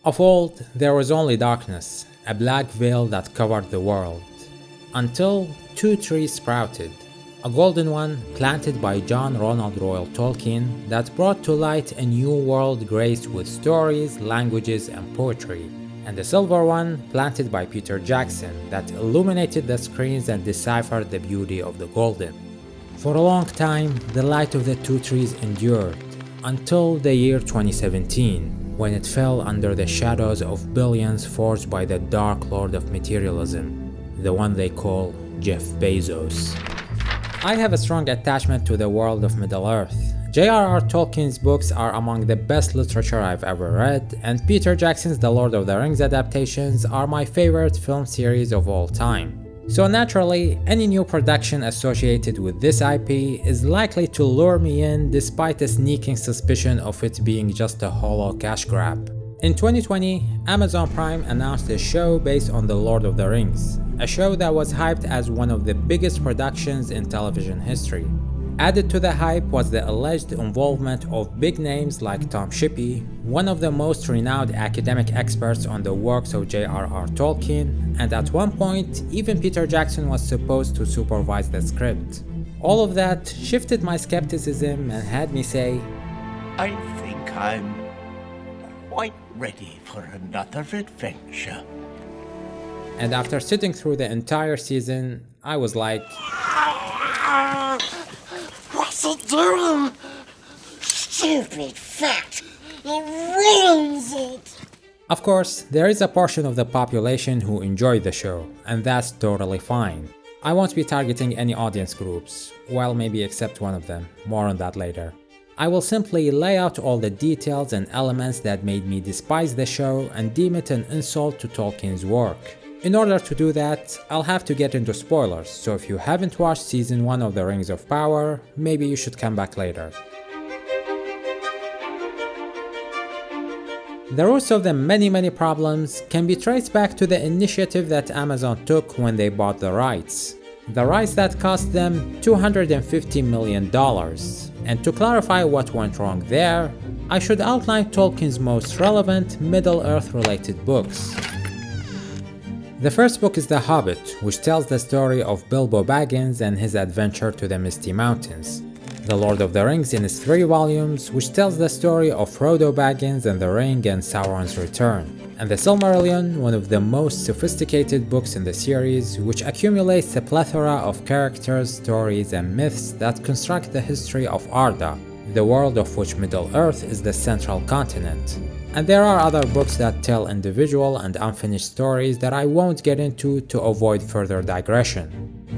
Of old, there was only darkness, a black veil that covered the world. Until two trees sprouted. A golden one, planted by John Ronald Reuel Tolkien, that brought to light a new world graced with stories, languages, and poetry. And the silver one, planted by Peter Jackson, that illuminated the screens and deciphered the beauty of the golden. For a long time, the light of the two trees endured, until the year 2017, when it fell under the shadows of billions forged by the Dark Lord of Materialism, the one they call Jeff Bezos. I have a strong attachment to the world of Middle-earth. J.R.R. Tolkien's books are among the best literature I've ever read, and Peter Jackson's The Lord of the Rings adaptations are my favorite film series of all time. So naturally, any new production associated with this IP is likely to lure me in despite a sneaking suspicion of it being just a hollow cash grab. In 2020, Amazon Prime announced a show based on The Lord of the Rings, a show that was hyped as one of the biggest productions in television history. Added to the hype was the alleged involvement of big names like Tom Shippey, one of the most renowned academic experts on the works of J.R.R. Tolkien, and at one point, even Peter Jackson was supposed to supervise the script. All of that shifted my skepticism and had me say, I think I'm quite ready for another adventure. And after sitting through the entire season, I was like, what's it doing? Stupid fat! It ruins it! Of course, there is a portion of the population who enjoy the show, and that's totally fine. I won't be targeting any audience groups, well, maybe except one of them, more on that later. I will simply lay out all the details and elements that made me despise the show and deem it an insult to Tolkien's work. In order to do that, I'll have to get into spoilers, so if you haven't watched Season 1 of The Rings of Power, maybe you should come back later. The roots of the many problems can be traced back to the initiative that Amazon took when they bought the rights. The rights that cost them $250 million. And to clarify what went wrong there, I should outline Tolkien's most relevant Middle-earth related books. The first book is The Hobbit, which tells the story of Bilbo Baggins and his adventure to the Misty Mountains. The Lord of the Rings in its 3 volumes, which tells the story of Frodo Baggins and the Ring and Sauron's return. And The Silmarillion, one of the most sophisticated books in the series, which accumulates a plethora of characters, stories, and myths that construct the history of Arda, the world of which Middle-earth is the central continent. And there are other books that tell individual and unfinished stories that I won't get into to avoid further digression.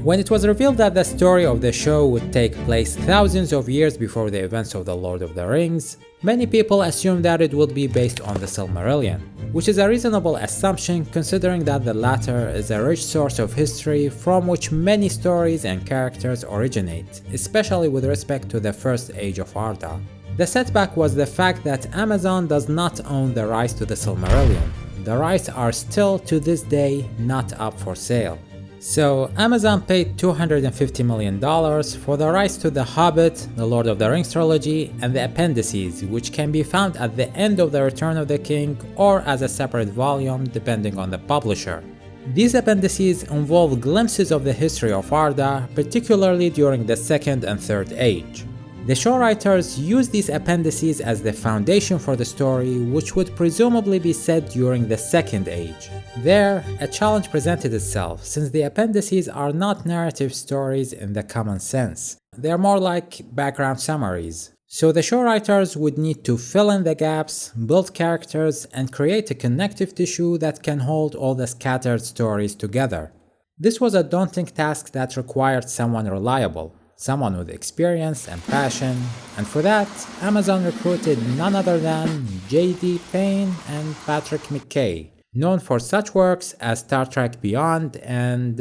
When it was revealed that the story of the show would take place thousands of years before the events of The Lord of the Rings, many people assumed that it would be based on the Silmarillion, which is a reasonable assumption considering that the latter is a rich source of history from which many stories and characters originate, especially with respect to the First Age of Arda. The setback was the fact that Amazon does not own the rights to the Silmarillion. The rights are still to this day not up for sale. So Amazon paid $250 million for the rights to The Hobbit, The Lord of the Rings trilogy, and the appendices, which can be found at the end of The Return of the King or as a separate volume depending on the publisher. These appendices involve glimpses of the history of Arda, particularly during the Second and Third Age. The show writers used these appendices as the foundation for the story, which would presumably be set during the Second Age. There, a challenge presented itself, since the appendices are not narrative stories in the common sense. They're more like background summaries. So the show writers would need to fill in the gaps, build characters, and create a connective tissue that can hold all the scattered stories together. This was a daunting task that required someone reliable. Someone with experience and passion, and for that, Amazon recruited none other than J.D. Payne and Patrick McKay, known for such works as Star Trek Beyond and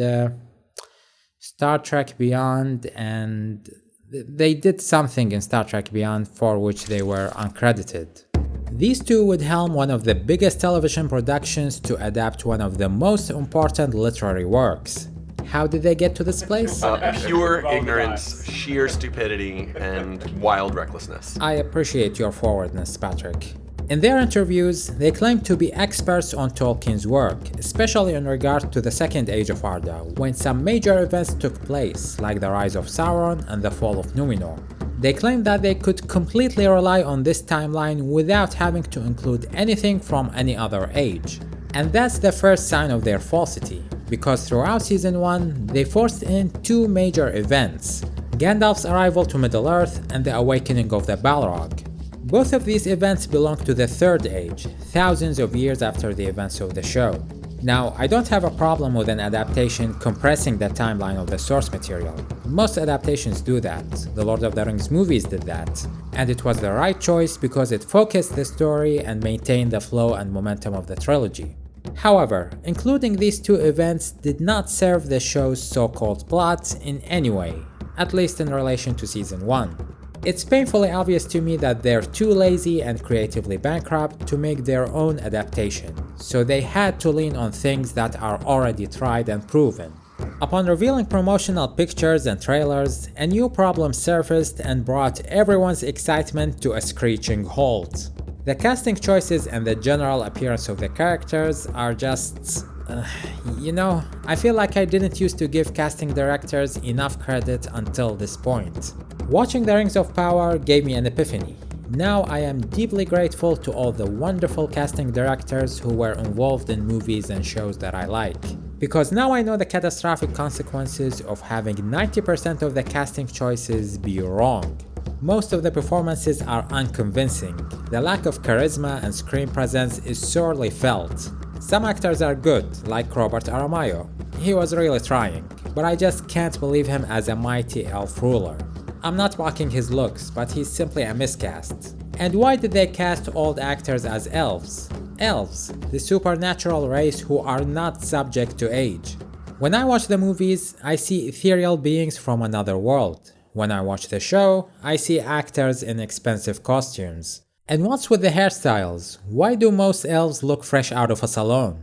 they did something in Star Trek Beyond for which they were uncredited. These two would helm one of the biggest television productions to adapt one of the most important literary works. How did they get to this place? Pure ignorance, sheer stupidity, and wild recklessness. I appreciate your forwardness, Patrick. In their interviews, they claim to be experts on Tolkien's work, especially in regard to the Second Age of Arda, when some major events took place, like the rise of Sauron and the fall of Numenor. They claim that they could completely rely on this timeline without having to include anything from any other age. And that's the first sign of their falsity, because throughout Season 1, they forced in two major events: Gandalf's arrival to Middle-earth and the awakening of the Balrog. Both of these events belong to the Third Age, thousands of years after the events of the show. Now, I don't have a problem with an adaptation compressing the timeline of the source material. Most adaptations do that. The Lord of the Rings movies did that. And it was the right choice because it focused the story and maintained the flow and momentum of the trilogy. However, including these two events did not serve the show's so-called plot in any way, at least in relation to Season 1. It's painfully obvious to me that they're too lazy and creatively bankrupt to make their own adaptation, so they had to lean on things that are already tried and proven. Upon revealing promotional pictures and trailers, a new problem surfaced and brought everyone's excitement to a screeching halt. The casting choices and the general appearance of the characters are just... I feel like I didn't used to give casting directors enough credit until this point. Watching The Rings of Power gave me an epiphany. Now I am deeply grateful to all the wonderful casting directors who were involved in movies and shows that I like. Because now I know the catastrophic consequences of having 90% of the casting choices be wrong. Most of the performances are unconvincing. The lack of charisma and screen presence is sorely felt. Some actors are good, like Robert Aramayo. He was really trying, but I just can't believe him as a mighty elf ruler. I'm not mocking his looks, but he's simply a miscast. And why did they cast old actors as elves? Elves, the supernatural race who are not subject to age. When I watch the movies, I see ethereal beings from another world. When I watch the show, I see actors in expensive costumes. And what's with the hairstyles? Why do most elves look fresh out of a salon?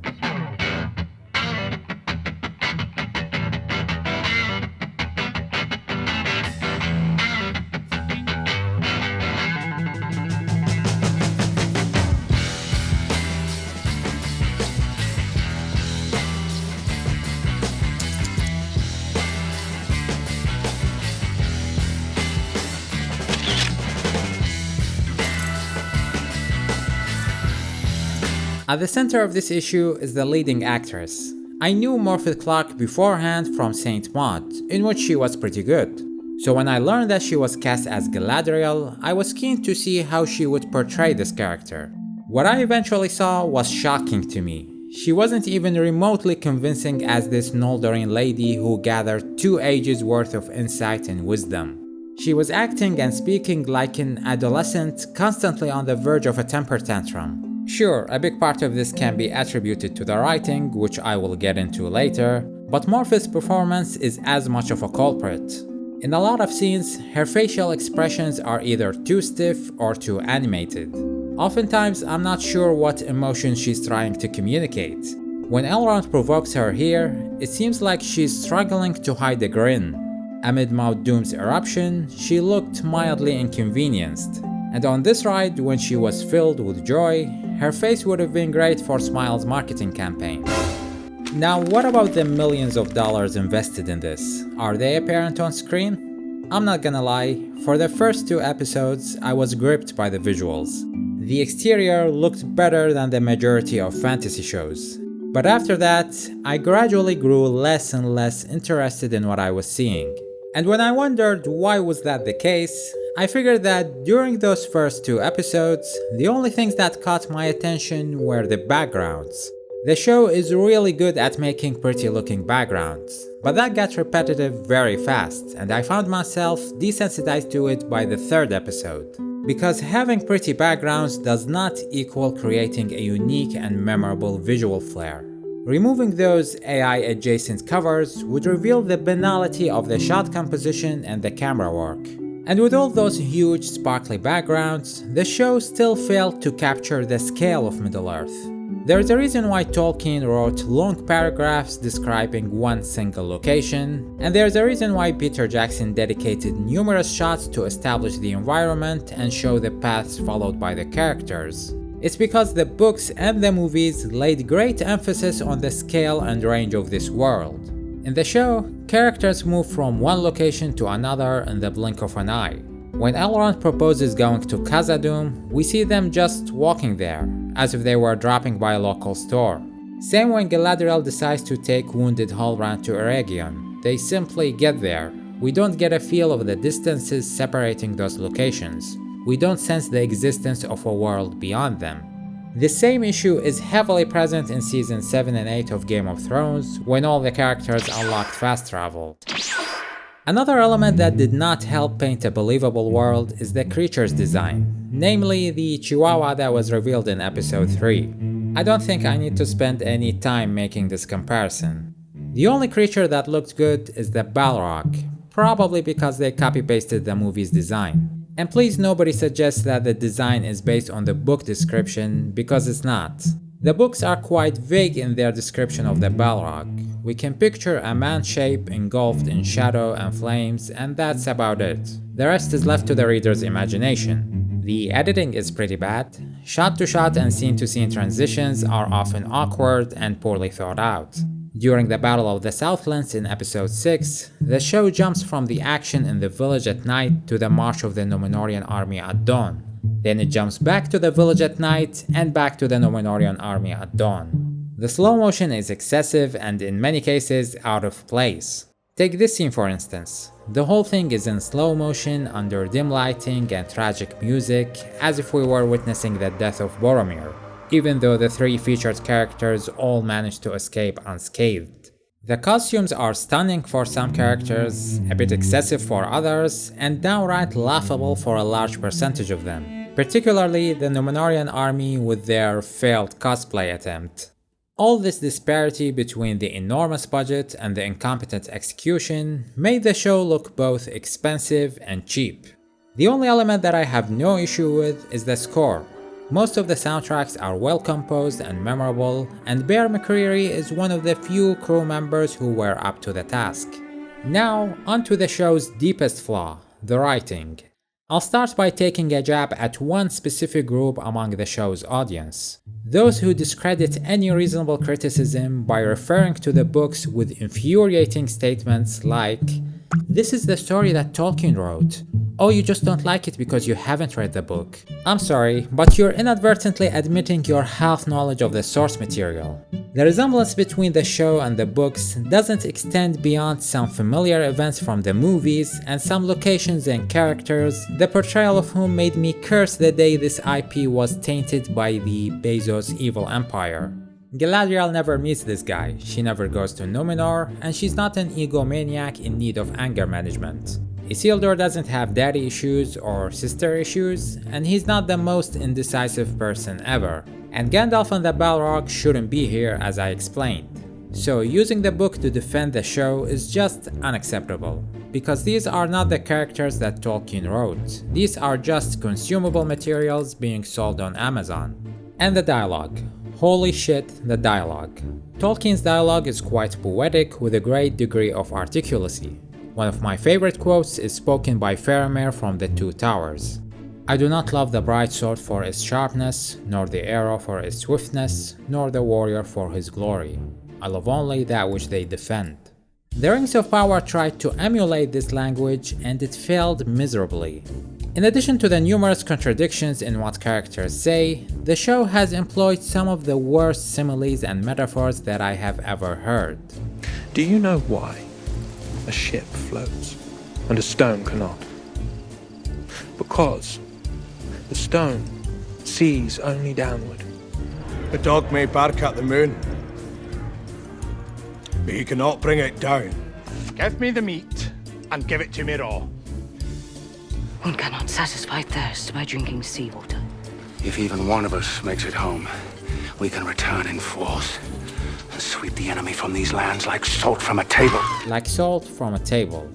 At the center of this issue is the leading actress. I knew Morfydd Clark beforehand from Saint Maud, in which she was pretty good. So when I learned that she was cast as Galadriel, I was keen to see how she would portray this character. What I eventually saw was shocking to me. She wasn't even remotely convincing as this Noldorian lady who gathered 2 ages worth of insight and wisdom. She was acting and speaking like an adolescent, constantly on the verge of a temper tantrum. Sure, a big part of this can be attributed to the writing, which I will get into later, but Morfydd's performance is as much of a culprit. In a lot of scenes, her facial expressions are either too stiff or too animated. Oftentimes, I'm not sure what emotion she's trying to communicate. When Elrond provokes her here, it seems like she's struggling to hide a grin. Amid Mount Doom's eruption, she looked mildly inconvenienced. And on this ride, when she was filled with joy, her face would have been great for Smile's marketing campaign. Now, what about the millions of dollars invested in this? Are they apparent on screen? I'm not gonna lie, for the first 2 episodes, I was gripped by the visuals. The exterior looked better than the majority of fantasy shows. But after that, I gradually grew less and less interested in what I was seeing. And when I wondered why was that the case, I figured that during those first 2 episodes, the only things that caught my attention were the backgrounds. The show is really good at making pretty looking backgrounds, but that got repetitive very fast, and I found myself desensitized to it by the 3rd episode. Because having pretty backgrounds does not equal creating a unique and memorable visual flair. Removing those AI-adjacent covers would reveal the banality of the shot composition and the camera work. And with all those huge sparkly backgrounds, the show still failed to capture the scale of Middle-earth. There's a reason why Tolkien wrote long paragraphs describing one single location, and there's a reason why Peter Jackson dedicated numerous shots to establish the environment and show the paths followed by the characters. It's because the books and the movies laid great emphasis on the scale and range of this world. In the show, characters move from one location to another in the blink of an eye. When Elrond proposes going to Khazad-dûm, we see them just walking there, as if they were dropping by a local store. Same when Galadriel decides to take wounded Halbrand to Eregion. They simply get there. We don't get a feel of the distances separating those locations. We don't sense the existence of a world beyond them. The same issue is heavily present in seasons 7 and 8 of Game of Thrones, when all the characters unlocked fast travel. Another element that did not help paint a believable world is the creature's design, namely the Chihuahua that was revealed in episode 3. I don't think I need to spend any time making this comparison. The only creature that looked good is the Balrog, probably because they copy-pasted the movie's design. And please nobody suggests that the design is based on the book description, because it's not. The books are quite vague in their description of the Balrog. We can picture a man shape engulfed in shadow and flames, and that's about it. The rest is left to the reader's imagination. The editing is pretty bad. Shot-to-shot and scene-to-scene transitions are often awkward and poorly thought out. During the Battle of the Southlands in episode 6, the show jumps from the action in the village at night to the march of the Númenórean army at dawn. Then it jumps back to the village at night and back to the Númenórean army at dawn. The slow motion is excessive and in many cases out of place. Take this scene for instance. The whole thing is in slow motion under dim lighting and tragic music, as if we were witnessing the death of Boromir, even though the three featured characters all managed to escape unscathed. The costumes are stunning for some characters, a bit excessive for others, and downright laughable for a large percentage of them, particularly the Númenórean army with their failed cosplay attempt. All this disparity between the enormous budget and the incompetent execution made the show look both expensive and cheap. The only element that I have no issue with is the score. Most of the soundtracks are well composed and memorable, and Bear McCreary is one of the few crew members who were up to the task. Now, onto the show's deepest flaw, the writing. I'll start by taking a jab at one specific group among the show's audience. Those who discredit any reasonable criticism by referring to the books with infuriating statements like, "This is the story that Tolkien wrote. Oh, you just don't like it because you haven't read the book." I'm sorry, but you're inadvertently admitting your half knowledge of the source material. The resemblance between the show and the books doesn't extend beyond some familiar events from the movies and some locations and characters, the portrayal of whom made me curse the day this IP was tainted by the Bezos evil empire. Galadriel never meets this guy, she never goes to Númenor, and she's not an egomaniac in need of anger management. Isildur doesn't have daddy issues or sister issues, and he's not the most indecisive person ever. And Gandalf and the Balrog shouldn't be here, as I explained. So using the book to defend the show is just unacceptable, because these are not the characters that Tolkien wrote. These are just consumable materials being sold on Amazon. And the dialogue. Holy shit, the dialogue. Tolkien's dialogue is quite poetic with a great degree of articulacy. One of my favorite quotes is spoken by Faramir from The Two Towers. "I do not love the bright sword for its sharpness, nor the arrow for its swiftness, nor the warrior for his glory. I love only that which they defend." The Rings of Power tried to emulate this language and it failed miserably. In addition to the numerous contradictions in what characters say, the show has employed some of the worst similes and metaphors that I have ever heard. Do you know why a ship floats and a stone cannot? Because the stone sees only downward. The dog may bark at the moon, but he cannot bring it down. Give me the meat, and give it to me raw. One cannot satisfy thirst by drinking seawater. If even one of us makes it home, we can return in force and sweep the enemy from these lands like salt from a table. Like salt from a table.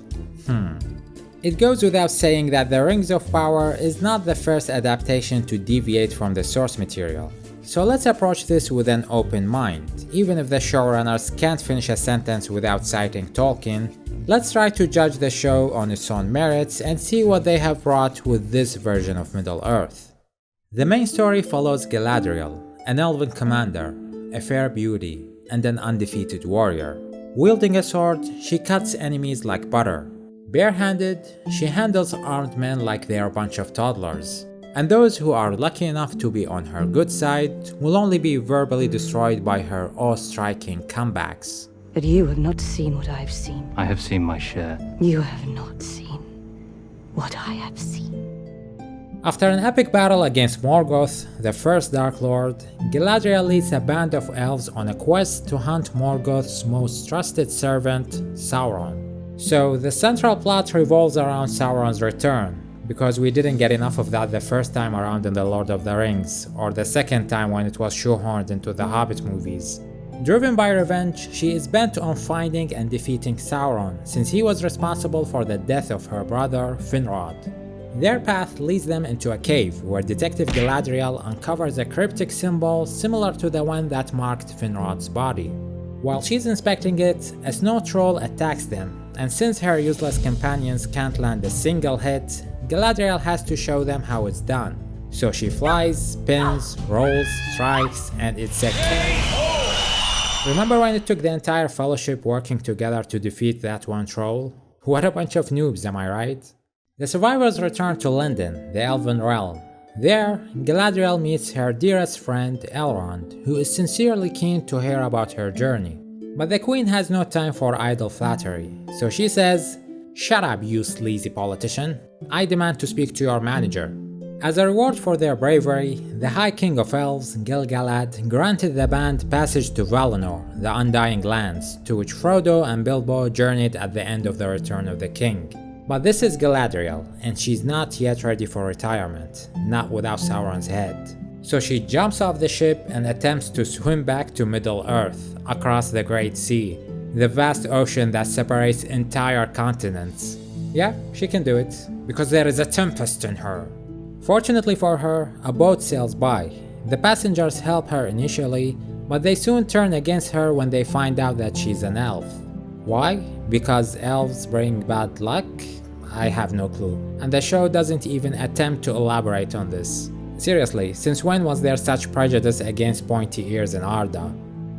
It goes without saying that The Rings of Power is not the first adaptation to deviate from the source material. So let's approach this with an open mind. Even if the showrunners can't finish a sentence without citing Tolkien, let's try to judge the show on its own merits and see what they have brought with this version of Middle-earth. The main story follows Galadriel, an elven commander, a fair beauty, and an undefeated warrior. Wielding a sword, she cuts enemies like butter. Barehanded, she handles armed men like they are a bunch of toddlers. And those who are lucky enough to be on her good side will only be verbally destroyed by her awe-striking comebacks. But you have not seen what I have seen. I have seen my share. You have not seen what I have seen. After an epic battle against Morgoth, the first Dark Lord, Galadriel leads a band of elves on a quest to hunt Morgoth's most trusted servant, Sauron. So the central plot revolves around Sauron's return, because we didn't get enough of that the first time around in The Lord of the Rings, or the second time when it was shoehorned into the Hobbit movies. Driven by revenge, she is bent on finding and defeating Sauron, since he was responsible for the death of her brother, Finrod. Their path leads them into a cave, where Detective Galadriel uncovers a cryptic symbol similar to the one that marked Finrod's body. While she's inspecting it, a snow troll attacks them, and since her useless companions can't land a single hit, Galadriel has to show them how it's done. So she flies, spins, rolls, strikes, and it's a KO. Remember when it took the entire fellowship working together to defeat that one troll? What a bunch of noobs, am I right? The survivors return to Lindon, the Elven realm. There, Galadriel meets her dearest friend, Elrond, who is sincerely keen to hear about her journey. But the queen has no time for idle flattery, so she says, "Shut up, you sleazy politician. I demand to speak to your manager." As a reward for their bravery, the High King of Elves, Gil-galad, granted the band passage to Valinor, the Undying Lands, to which Frodo and Bilbo journeyed at the end of the Return of the King. But this is Galadriel, and she's not yet ready for retirement, not without Sauron's head. So she jumps off the ship and attempts to swim back to Middle-earth, across the Great Sea, the vast ocean that separates entire continents. Yeah, she can do it, because there is a tempest in her. Fortunately for her, a boat sails by. The passengers help her initially, but they soon turn against her when they find out that she's an elf. Why? Because elves bring bad luck? I have no clue, and the show doesn't even attempt to elaborate on this. Seriously, since when was there such prejudice against pointy ears in Arda?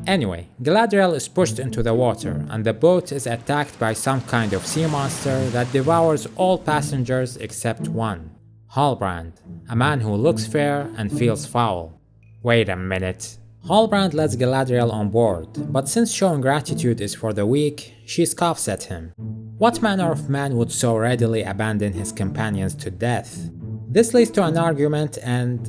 Anyway, Galadriel is pushed into the water, and the boat is attacked by some kind of sea monster that devours all passengers except one, Halbrand, a man who looks fair and feels foul. Wait a minute. Halbrand lets Galadriel on board, but since showing gratitude is for the weak, she scoffs at him. What manner of man would so readily abandon his companions to death? This leads to an argument and,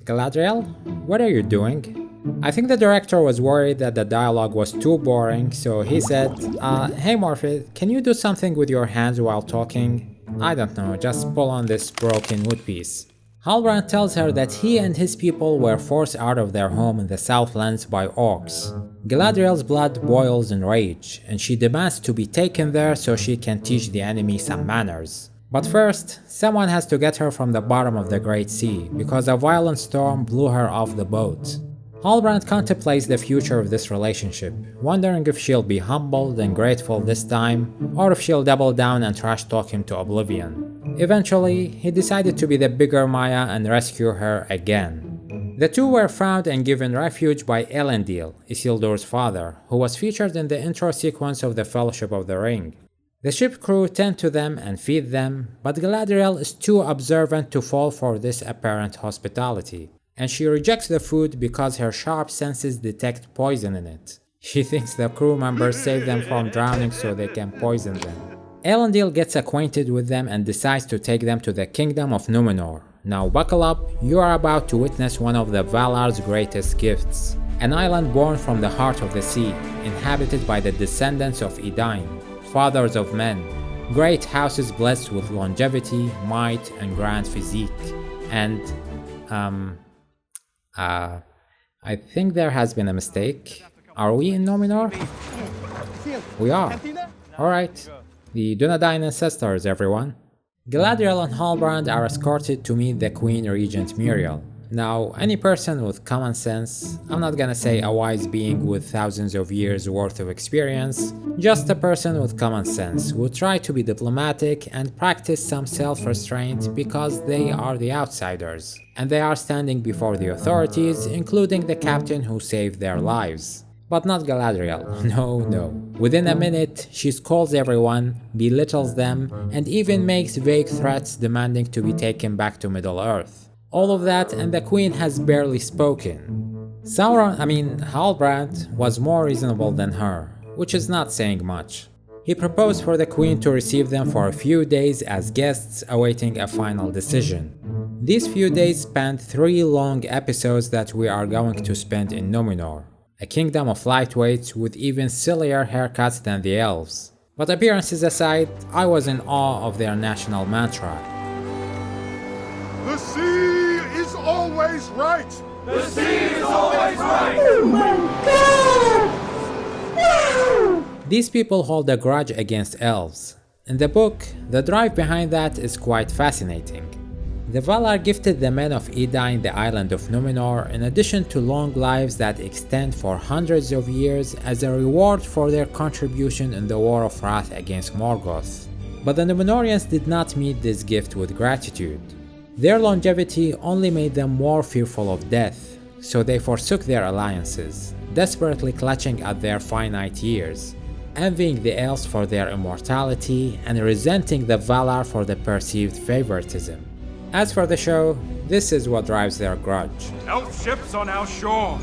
Galadriel, what are you doing? I think the director was worried that the dialogue was too boring, so he said, hey Morfydd, can you do something with your hands while talking? I don't know, just pull on this broken wood piece. Halbrand tells her that he and his people were forced out of their home in the Southlands by orcs. Galadriel's blood boils in rage, and she demands to be taken there so she can teach the enemy some manners. But first, someone has to get her from the bottom of the Great Sea, because a violent storm blew her off the boat. Halbrand contemplates the future of this relationship, wondering if she'll be humbled and grateful this time, or if she'll double down and trash talk him to oblivion. Eventually, he decided to be the bigger Maya and rescue her again. The two were found and given refuge by Elendil, Isildur's father, who was featured in the intro sequence of the Fellowship of the Ring. The ship crew tend to them and feed them, but Galadriel is too observant to fall for this apparent hospitality, and she rejects the food because her sharp senses detect poison in it. She thinks the crew members saved them from drowning so they can poison them. Elendil gets acquainted with them and decides to take them to the kingdom of Numenor. Now buckle up, you are about to witness one of the Valar's greatest gifts. An island born from the heart of the sea, inhabited by the descendants of Edain, fathers of men. Great houses blessed with longevity, might, and grand physique. And, I think there has been a mistake. Are we in Numenor? We are. Alright. The Dunedain ancestors, everyone. Galadriel and Halbrand are escorted to meet the Queen Regent Muriel. Now, any person with common sense, I'm not gonna say a wise being with thousands of years worth of experience, just a person with common sense would try to be diplomatic and practice some self-restraint because they are the outsiders, and they are standing before the authorities, including the captain who saved their lives. But not Galadriel, no. Within a minute, she scolds everyone, belittles them, and even makes vague threats demanding to be taken back to Middle-earth. All of that, and the queen has barely spoken. Halbrand was more reasonable than her, which is not saying much. He proposed for the queen to receive them for a few days as guests awaiting a final decision. These few days spanned 3 long episodes that we are going to spend in Numenor, a kingdom of lightweights with even sillier haircuts than the elves. But appearances aside, I was in awe of their national mantra. The sea is always right! The sea is always right! Oh my God! These people hold a grudge against elves. In the book, the drive behind that is quite fascinating. The Valar gifted the men of Edain the island of Numenor in addition to long lives that extend for hundreds of years as a reward for their contribution in the War of Wrath against Morgoth. But the Numenorians did not meet this gift with gratitude. Their longevity only made them more fearful of death, so they forsook their alliances, desperately clutching at their finite years, envying the elves for their immortality and resenting the Valar for the perceived favoritism. As for the show, this is what drives their grudge. Elf ships on our shore.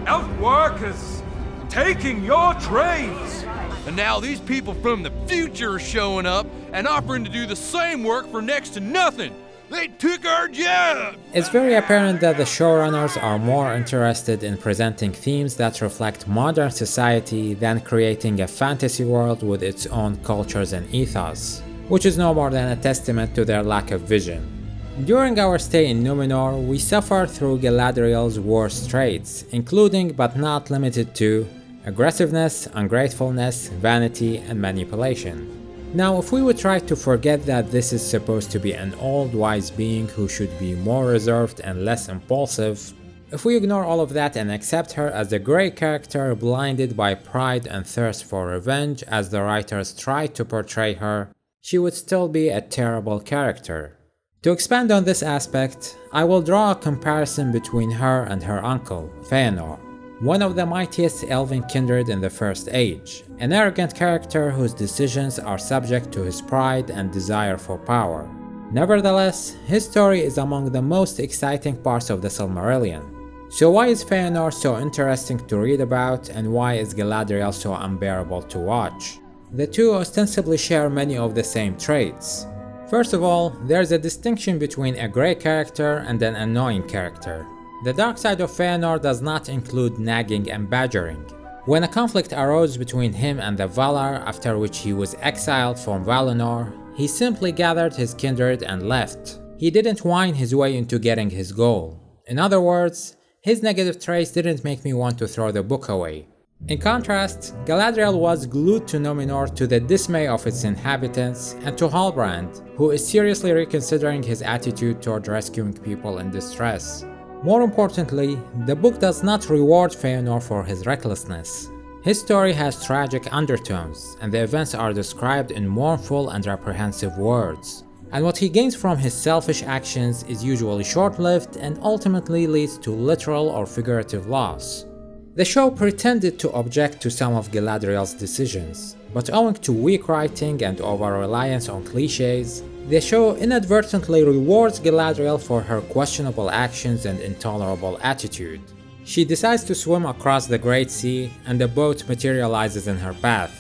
Elf workers taking your trades. And now these people from the future are showing up and offering to do the same work for next to nothing. They took our job! It's very apparent that the showrunners are more interested in presenting themes that reflect modern society than creating a fantasy world with its own cultures and ethos, which is no more than a testament to their lack of vision. During our stay in Numenor, we suffered through Galadriel's worst traits, including but not limited to aggressiveness, ungratefulness, vanity, and manipulation. Now, if we would try to forget that this is supposed to be an old wise being who should be more reserved and less impulsive, if we ignore all of that and accept her as a grey character blinded by pride and thirst for revenge as the writers tried to portray her, she would still be a terrible character. To expand on this aspect, I will draw a comparison between her and her uncle, Feanor, one of the mightiest elven kindred in the First Age, an arrogant character whose decisions are subject to his pride and desire for power. Nevertheless, his story is among the most exciting parts of the Silmarillion. So why is Feanor so interesting to read about, and why is Galadriel so unbearable to watch? The two ostensibly share many of the same traits. First of all, there's a distinction between a grey character and an annoying character. The dark side of Feanor does not include nagging and badgering. When a conflict arose between him and the Valar, after which he was exiled from Valinor, he simply gathered his kindred and left. He didn't whine his way into getting his goal. In other words, his negative traits didn't make me want to throw the book away. In contrast, Galadriel was glued to Numenor to the dismay of its inhabitants and to Halbrand, who is seriously reconsidering his attitude toward rescuing people in distress. More importantly, the book does not reward Feanor for his recklessness. His story has tragic undertones, and the events are described in mournful and reprehensive words. And what he gains from his selfish actions is usually short-lived and ultimately leads to literal or figurative loss. The show pretended to object to some of Galadriel's decisions, but owing to weak writing and over-reliance on cliches, the show inadvertently rewards Galadriel for her questionable actions and intolerable attitude. She decides to swim across the Great Sea, and the boat materializes in her path.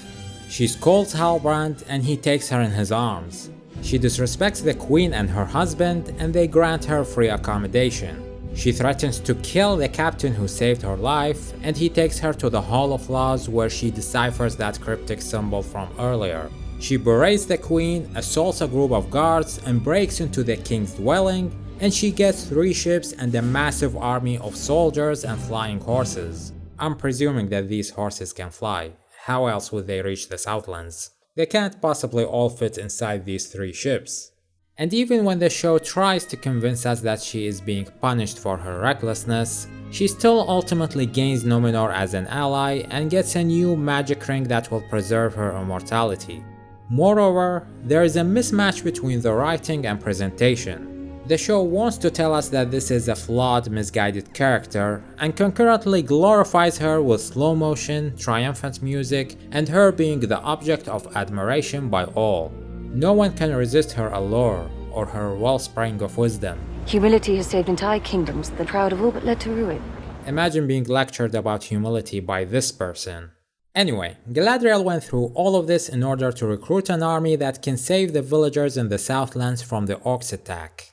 She scolds Halbrand, and he takes her in his arms. She disrespects the queen and her husband, and they grant her free accommodation. She threatens to kill the captain who saved her life, and he takes her to the Hall of Laws where she deciphers that cryptic symbol from earlier. She berates the queen, assaults a group of guards, and breaks into the king's dwelling, and she gets 3 ships and a massive army of soldiers and flying horses. I'm presuming that these horses can fly. How else would they reach the Southlands? They can't possibly all fit inside these 3 ships. And even when the show tries to convince us that she is being punished for her recklessness, she still ultimately gains Numenor as an ally and gets a new magic ring that will preserve her immortality. Moreover, there is a mismatch between the writing and presentation. The show wants to tell us that this is a flawed, misguided character, and concurrently glorifies her with slow motion, triumphant music, and her being the object of admiration by all. No one can resist her allure or her wellspring of wisdom. Humility has saved entire kingdoms, the proud have all but led to ruin. Imagine being lectured about humility by this person. Anyway, Galadriel went through all of this in order to recruit an army that can save the villagers in the Southlands from the orcs' attack.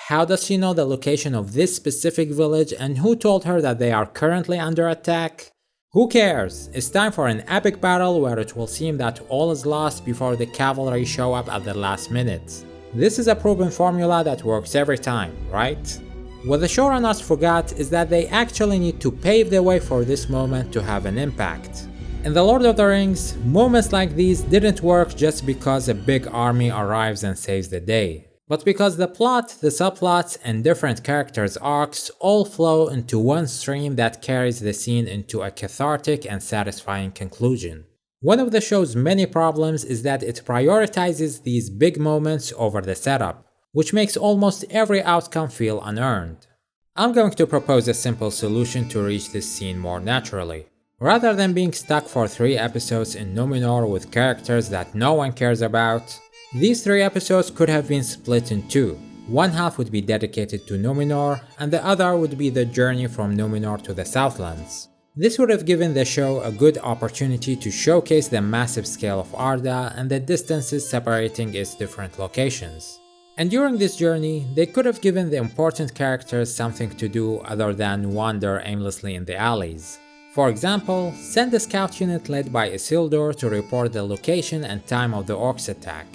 How does she know the location of this specific village and who told her that they are currently under attack? Who cares? It's time for an epic battle where it will seem that all is lost before the cavalry show up at the last minute. This is a proven formula that works every time, right? What the showrunners forgot is that they actually need to pave the way for this moment to have an impact. In The Lord of the Rings, moments like these didn't work just because a big army arrives and saves the day, but because the plot, the subplots, and different characters' arcs all flow into one stream that carries the scene into a cathartic and satisfying conclusion. One of the show's many problems is that it prioritizes these big moments over the setup, which makes almost every outcome feel unearned. I'm going to propose a simple solution to reach this scene more naturally. Rather than being stuck for 3 episodes in Numenor with characters that no one cares about, these 3 episodes could have been split in 2. One half would be dedicated to Numenor, and the other would be the journey from Numenor to the Southlands. This would have given the show a good opportunity to showcase the massive scale of Arda and the distances separating its different locations. And during this journey, they could have given the important characters something to do other than wander aimlessly in the alleys. For example, send a scout unit led by Isildur to report the location and time of the orcs' attack.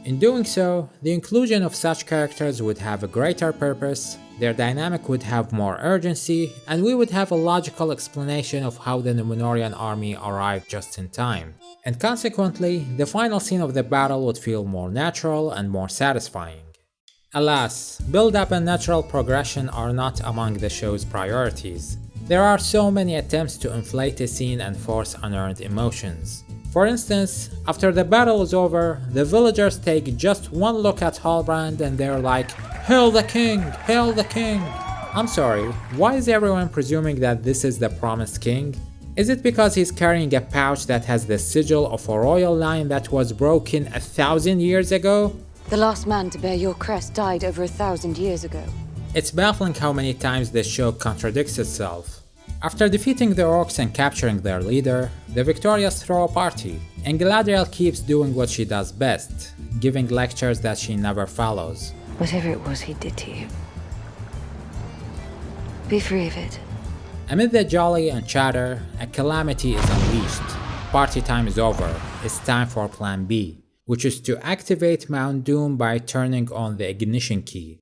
In doing so, the inclusion of such characters would have a greater purpose, their dynamic would have more urgency, and we would have a logical explanation of how the Numenorian army arrived just in time. And consequently, the final scene of the battle would feel more natural and more satisfying. Alas, build-up and natural progression are not among the show's priorities. There are so many attempts to inflate a scene and force unearned emotions. For instance, after the battle is over, the villagers take just one look at Halbrand and they're like, "Hail the king! Hail the king!" I'm sorry, why is everyone presuming that this is the promised king? Is it because he's carrying a pouch that has the sigil of a royal line that was broken 1,000 years ago? The last man to bear your crest died over 1,000 years ago. It's baffling how many times this show contradicts itself. After defeating the orcs and capturing their leader, the victorious throw a party, and Galadriel keeps doing what she does best, giving lectures that she never follows. Whatever it was he did to you, be free of it. Amid the jolly and chatter, a calamity is unleashed. Party time is over, it's time for Plan B, which is to activate Mount Doom by turning on the ignition key.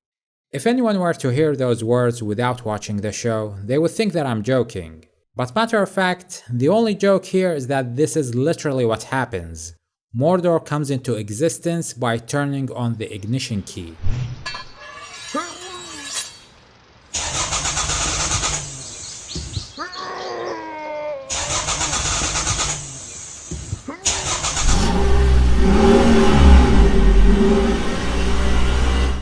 If anyone were to hear those words without watching the show, they would think that I'm joking. But matter of fact, the only joke here is that this is literally what happens. Mordor comes into existence by turning on the ignition key.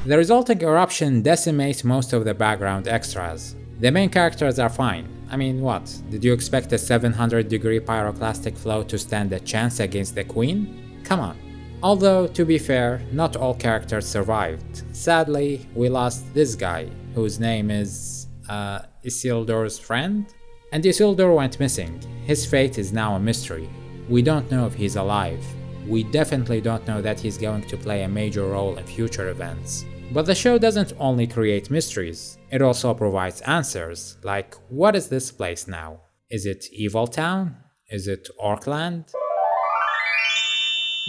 The resulting eruption decimates most of the background extras. The main characters are fine. I mean, what? Did you expect a 700-degree pyroclastic flow to stand a chance against the Queen? Come on. Although, to be fair, not all characters survived. Sadly, we lost this guy, whose name is... Isildur's friend? And Isildur went missing. His fate is now a mystery. We don't know if he's alive. We definitely don't know that he's going to play a major role in future events. But the show doesn't only create mysteries, it also provides answers, like what is this place now? Is it Evil Town? Is it Orkland?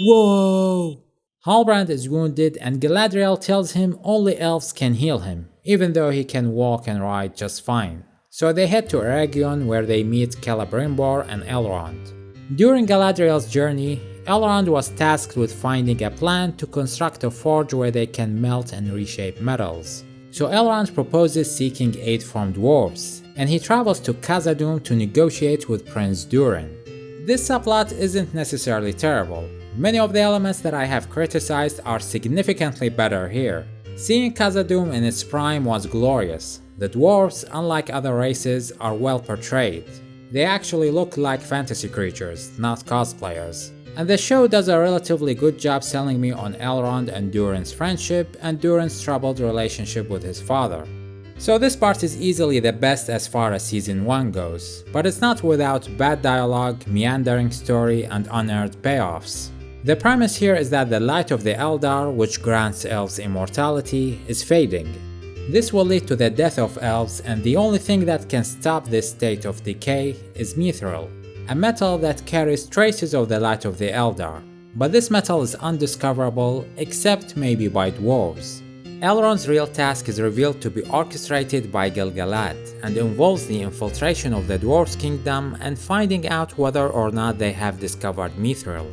Whoa! Halbrand is wounded and Galadriel tells him only elves can heal him, even though he can walk and ride just fine. So they head to Eregion where they meet Celebrimbor and Elrond. During Galadriel's journey, Elrond was tasked with finding a plan to construct a forge where they can melt and reshape metals. So Elrond proposes seeking aid from dwarves, and he travels to Khazad-dûm to negotiate with Prince Durin. This subplot isn't necessarily terrible. Many of the elements that I have criticized are significantly better here. Seeing Khazad-dûm in its prime was glorious. The dwarves, unlike other races, are well portrayed. They actually look like fantasy creatures, not cosplayers. And the show does a relatively good job selling me on Elrond and Durin's friendship and Durin's troubled relationship with his father. So this part is easily the best as far as season 1 goes, but it's not without bad dialogue, meandering story, and unearned payoffs. The premise here is that the light of the Eldar, which grants elves immortality, is fading. This will lead to the death of elves, and the only thing that can stop this state of decay is mithril, a metal that carries traces of the light of the Eldar, but this metal is undiscoverable except maybe by dwarves. Elrond's real task is revealed to be orchestrated by Gil-galad and involves the infiltration of the dwarves' kingdom and finding out whether or not they have discovered mithril.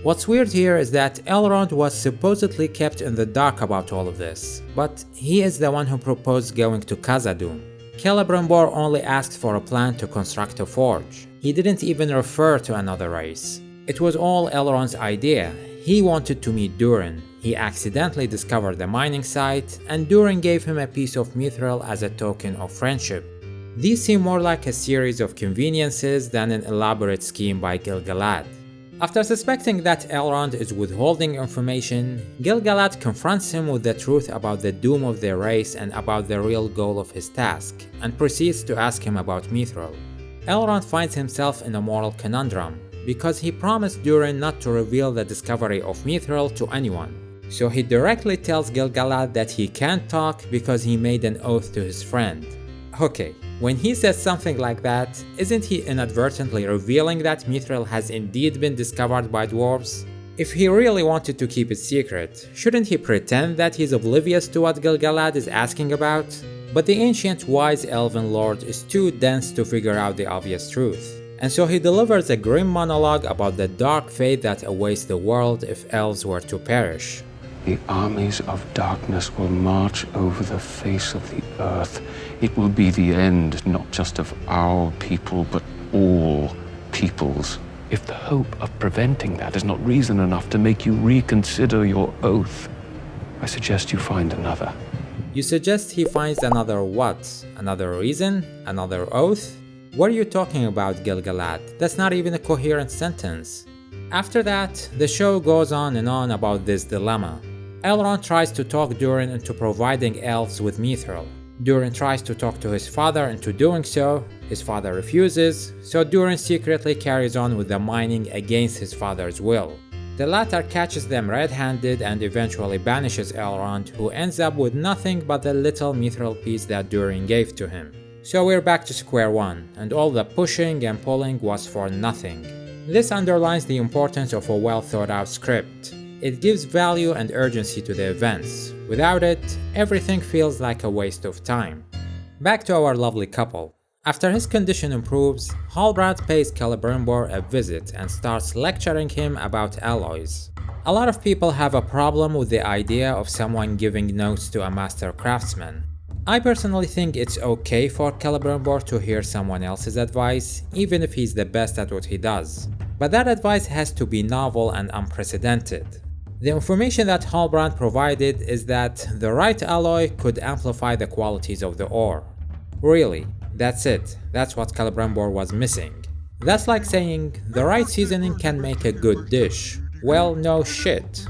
What's weird here is that Elrond was supposedly kept in the dark about all of this, but he is the one who proposed going to Khazad-dûm. Celebrimbor only asked for a plan to construct a forge. He didn't even refer to another race. It was all Elrond's idea. He wanted to meet Durin. He accidentally discovered the mining site, and Durin gave him a piece of mithril as a token of friendship. These seem more like a series of conveniences than an elaborate scheme by Gil-galad. After suspecting that Elrond is withholding information, Gil-galad confronts him with the truth about the doom of their race and about the real goal of his task, and proceeds to ask him about mithril. Elrond finds himself in a moral conundrum, because he promised Durin not to reveal the discovery of mithril to anyone. So he directly tells Gil-galad that he can't talk because he made an oath to his friend. Okay, when he says something like that, isn't he inadvertently revealing that mithril has indeed been discovered by dwarves? If he really wanted to keep it secret, shouldn't he pretend that he's oblivious to what Gil-galad is asking about? But the ancient wise elven lord is too dense to figure out the obvious truth. And so he delivers a grim monologue about the dark fate that awaits the world if elves were to perish. The armies of darkness will march over the face of the earth. It will be the end, not just of our people, but all peoples. If the hope of preventing that is not reason enough to make you reconsider your oath, I suggest you find another. You suggest he finds another what? Another reason? Another oath? What are you talking about, Gil-galad? That's not even a coherent sentence. After that, the show goes on and on about this dilemma. Elrond tries to talk Durin into providing elves with mithril. Durin tries to talk to his father into doing so. His father refuses, so Durin secretly carries on with the mining against his father's will. The latter catches them red-handed and eventually banishes Elrond, who ends up with nothing but the little mithril piece that Durin gave to him. So we're back to square one, and all the pushing and pulling was for nothing. This underlines the importance of a well-thought-out script. It gives value and urgency to the events. Without it, everything feels like a waste of time. Back to our lovely couple. After his condition improves, Halbrand pays Celebrimbor a visit and starts lecturing him about alloys. A lot of people have a problem with the idea of someone giving notes to a master craftsman. I personally think it's okay for Celebrimbor to hear someone else's advice, even if he's the best at what he does. But that advice has to be novel and unprecedented. The information that Halbrand provided is that the right alloy could amplify the qualities of the ore. Really, that's it. That's what Celebrimbor was missing. That's like saying, the right seasoning can make a good dish. Well, no shit.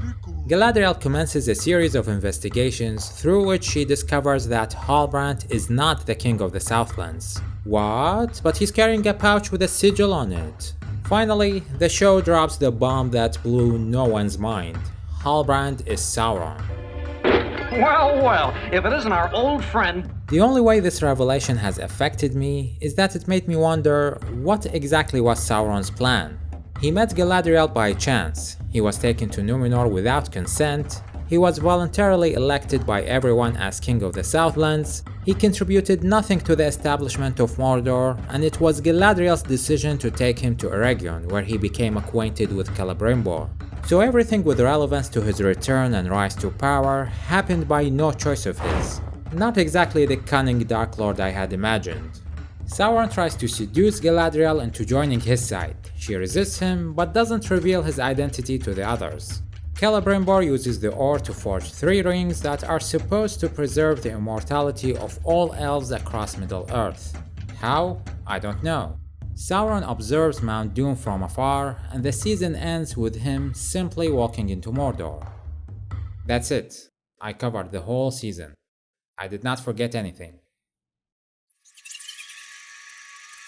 Galadriel commences a series of investigations through which she discovers that Halbrand is not the king of the Southlands. What? But he's carrying a pouch with a sigil on it. Finally, the show drops the bomb that blew no one's mind. Halbrand is Sauron. Well, well, if it isn't our old friend. The only way this revelation has affected me is that it made me wonder what exactly was Sauron's plan. He met Galadriel by chance. He was taken to Numenor without consent. He was voluntarily elected by everyone as King of the Southlands. He contributed nothing to the establishment of Mordor, and it was Galadriel's decision to take him to Eregion, where he became acquainted with Celebrimbor. So everything with relevance to his return and rise to power happened by no choice of his. Not exactly the cunning Dark Lord I had imagined. Sauron tries to seduce Galadriel into joining his side. She resists him, but doesn't reveal his identity to the others. Celebrimbor uses the ore to forge 3 rings that are supposed to preserve the immortality of all elves across Middle-earth. How? I don't know. Sauron observes Mount Doom from afar, and the season ends with him simply walking into Mordor. That's it. I covered the whole season. I did not forget anything.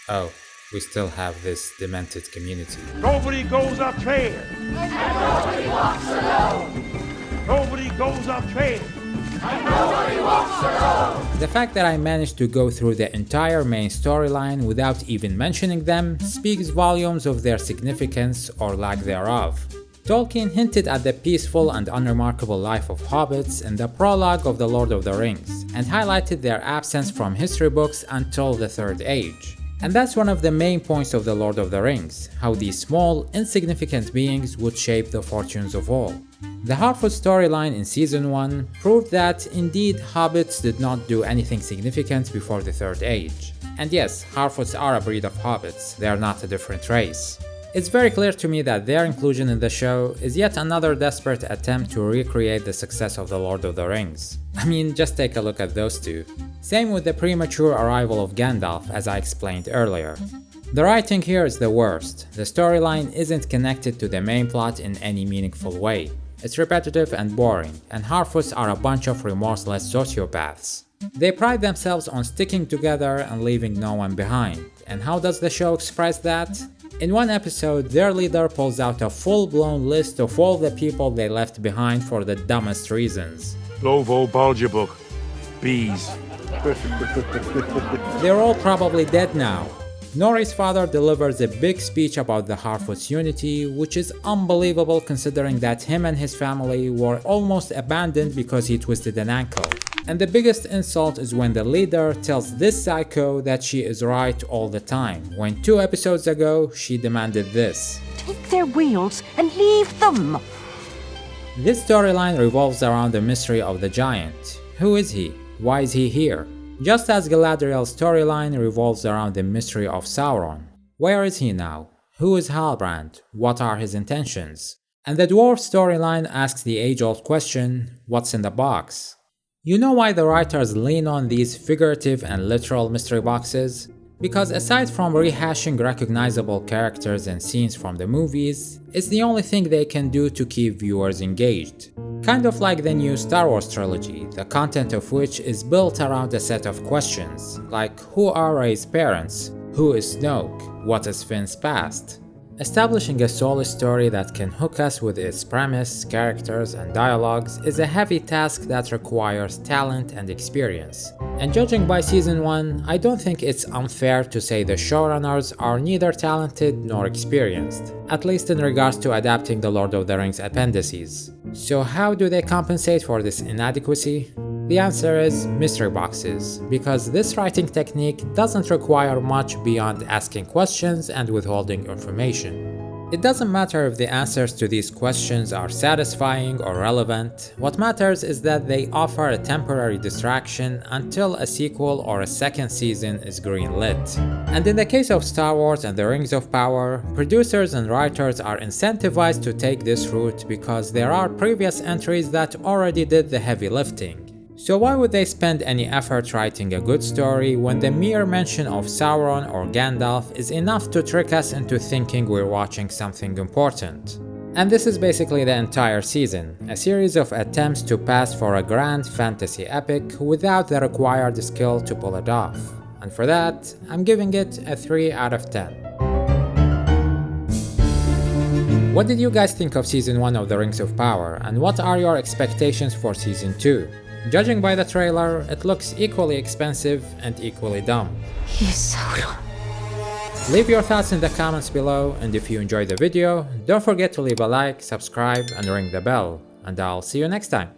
Oh, we still have this demented community. Nobody goes up trail. And nobody walks alone. Nobody goes up trail. And nobody walks alone. The fact that I managed to go through the entire main storyline without even mentioning them speaks volumes of their significance or lack thereof. Tolkien hinted at the peaceful and unremarkable life of hobbits in the prologue of The Lord of the Rings, and highlighted their absence from history books until the Third Age. And that's one of the main points of The Lord of the Rings, how these small, insignificant beings would shape the fortunes of all. The Harfoot storyline in Season 1 proved that, indeed, hobbits did not do anything significant before the Third Age. And yes, Harfoots are a breed of hobbits, they are not a different race. It's very clear to me that their inclusion in the show is yet another desperate attempt to recreate the success of The Lord of the Rings. I mean, just take a look at those two. Same with the premature arrival of Gandalf, as I explained earlier. The writing here is the worst. The storyline isn't connected to the main plot in any meaningful way. It's repetitive and boring, and Harfoots are a bunch of remorseless sociopaths. They pride themselves on sticking together and leaving no one behind. And how does the show express that? In one episode, their leader pulls out a full-blown list of all the people they left behind for the dumbest reasons. Lovo Baljerbuk. Bees. They're all probably dead now. Nori's father delivers a big speech about the Harfoot's unity, which is unbelievable considering that him and his family were almost abandoned because he twisted an ankle. And the biggest insult is when the leader tells this psycho that she is right all the time, when 2 episodes ago she demanded this. Take their wheels and leave them! This storyline revolves around the mystery of the giant. Who is he? Why is he here? Just as Galadriel's storyline revolves around the mystery of Sauron. Where is he now? Who is Halbrand? What are his intentions? And the dwarf storyline asks the age-old question, what's in the box? You know why the writers lean on these figurative and literal mystery boxes? Because aside from rehashing recognizable characters and scenes from the movies, it's the only thing they can do to keep viewers engaged. Kind of like the new Star Wars trilogy, the content of which is built around a set of questions, like who are Rey's parents? Who is Snoke? What is Finn's past? Establishing a solid story that can hook us with its premise, characters, and dialogues is a heavy task that requires talent and experience. And judging by Season 1, I don't think it's unfair to say the showrunners are neither talented nor experienced, at least in regards to adapting The Lord of the Rings appendices. So how do they compensate for this inadequacy? The answer is mystery boxes, because this writing technique doesn't require much beyond asking questions and withholding information. It doesn't matter if the answers to these questions are satisfying or relevant, what matters is that they offer a temporary distraction until a sequel or a second season is greenlit. And in the case of Star Wars and the Rings of Power, producers and writers are incentivized to take this route because there are previous entries that already did the heavy lifting. So why would they spend any effort writing a good story when the mere mention of Sauron or Gandalf is enough to trick us into thinking we're watching something important? And this is basically the entire season, a series of attempts to pass for a grand fantasy epic without the required skill to pull it off. And for that, I'm giving it a 3 out of 10. What did you guys think of Season 1 of The Rings of Power, and what are your expectations for Season 2? Judging by the trailer, it looks equally expensive and equally dumb. Leave your thoughts in the comments below, and if you enjoyed the video, don't forget to leave a like, subscribe, and ring the bell. And I'll see you next time.